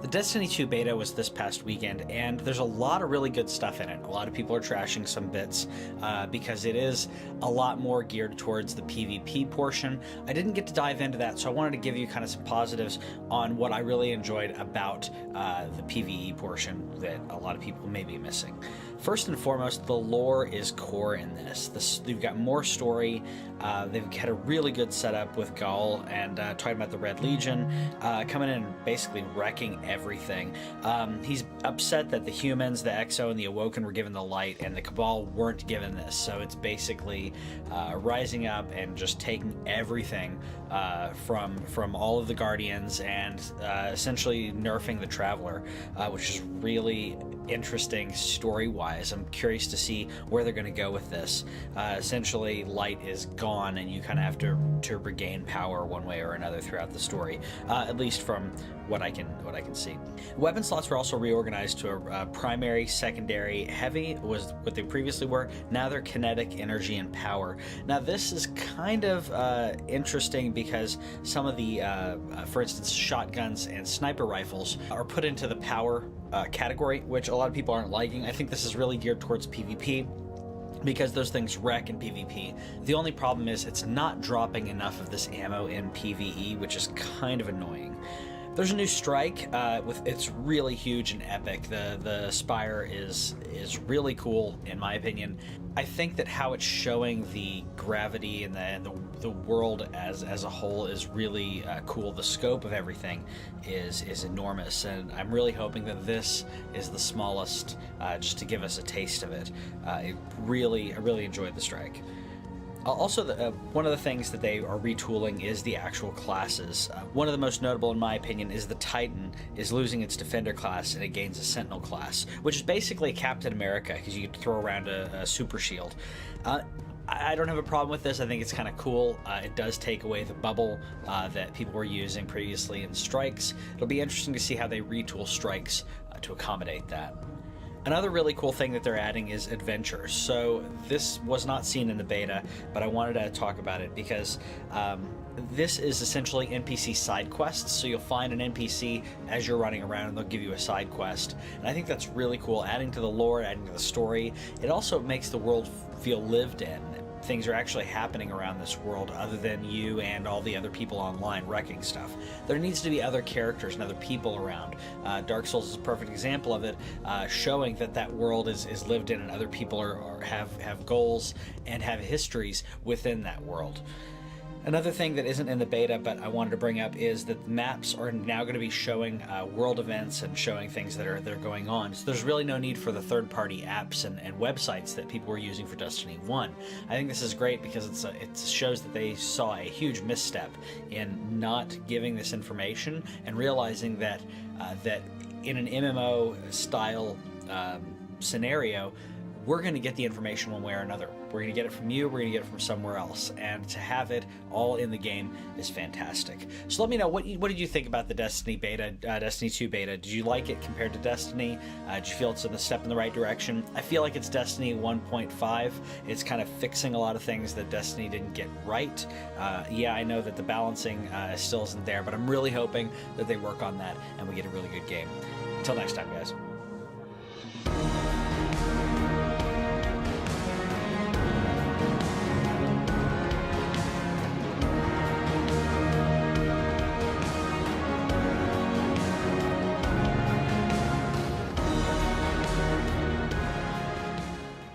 The Destiny 2 beta was this past weekend, and there's a lot of really good stuff in it. A lot of people are trashing some bits because it is a lot more geared towards the PvP portion. I didn't get to dive into that, so I wanted to give you kind of some positives on what I really enjoyed about the PvE portion that a lot of people may be missing. First and foremost, the lore is core in this. You've got more story. They've had a really good setup with Gaul and talking about the Red Legion coming in and basically wrecking everything. He's upset that the humans, the Exo, and the Awoken were given the light, and the Cabal weren't given this. So it's basically rising up and just taking everything from all of the Guardians and essentially nerfing the Traveler, which is really interesting story-wise. I'm curious to see where they're going to go with this. Essentially, light is gone, and you kind of have to regain power one way or another throughout the story, at least from what I can see. Weapon slots were also reorganized to a primary, secondary. Heavy was what they previously were. Now they're kinetic, energy, and power. Now this is kind of interesting because some of the, for instance, shotguns and sniper rifles are put into the power category, which a lot of people aren't liking. I think this is really geared towards PvP, because those things wreck in PvP. The only problem is it's not dropping enough of this ammo in PvE, which is kind of annoying. There's a new strike. It's really huge and epic. The Spire is really cool in my opinion. I think that how it's showing the gravity and the world as a whole is really cool. The scope of everything is enormous, and I'm really hoping that this is the smallest, just to give us a taste of it. I really enjoyed the strike. Also, one of the things that they are retooling is the actual classes. One of the most notable, in my opinion, is the Titan is losing its Defender class and it gains a Sentinel class, which is basically Captain America, because you can throw around a super shield. I don't have a problem with this. I think it's kind of cool. It does take away the bubble that people were using previously in strikes. It'll be interesting to see how they retool strikes to accommodate that. Another really cool thing that they're adding is adventures. So this was not seen in the beta, but I wanted to talk about it because this is essentially NPC side quests. So you'll find an NPC as you're running around and they'll give you a side quest. And I think that's really cool, adding to the lore, adding to the story. It also makes the world feel lived in. Things are actually happening around this world other than you and all the other people online wrecking stuff. There needs to be other characters and other people around. Dark Souls is a perfect example of it, showing that world is lived in and other people have goals and have histories within that world. Another thing that isn't in the beta, but I wanted to bring up, is that the maps are now going to be showing world events and showing things that are going on. So there's really no need for the third-party apps and websites that people were using for Destiny 1. I think this is great because it shows that they saw a huge misstep in not giving this information and realizing that that in an MMO style scenario, we're going to get the information one way or another. We're going to get it from you, we're going to get it from somewhere else. And to have it all in the game is fantastic. So let me know, what did you think about the Destiny beta, Destiny 2 beta? Did you like it compared to Destiny? Did you feel it's a step in the right direction? I feel like it's Destiny 1.5. It's kind of fixing a lot of things that Destiny didn't get right. Yeah, I know that the balancing still isn't there, but I'm really hoping that they work on that and we get a really good game. Until next time, guys.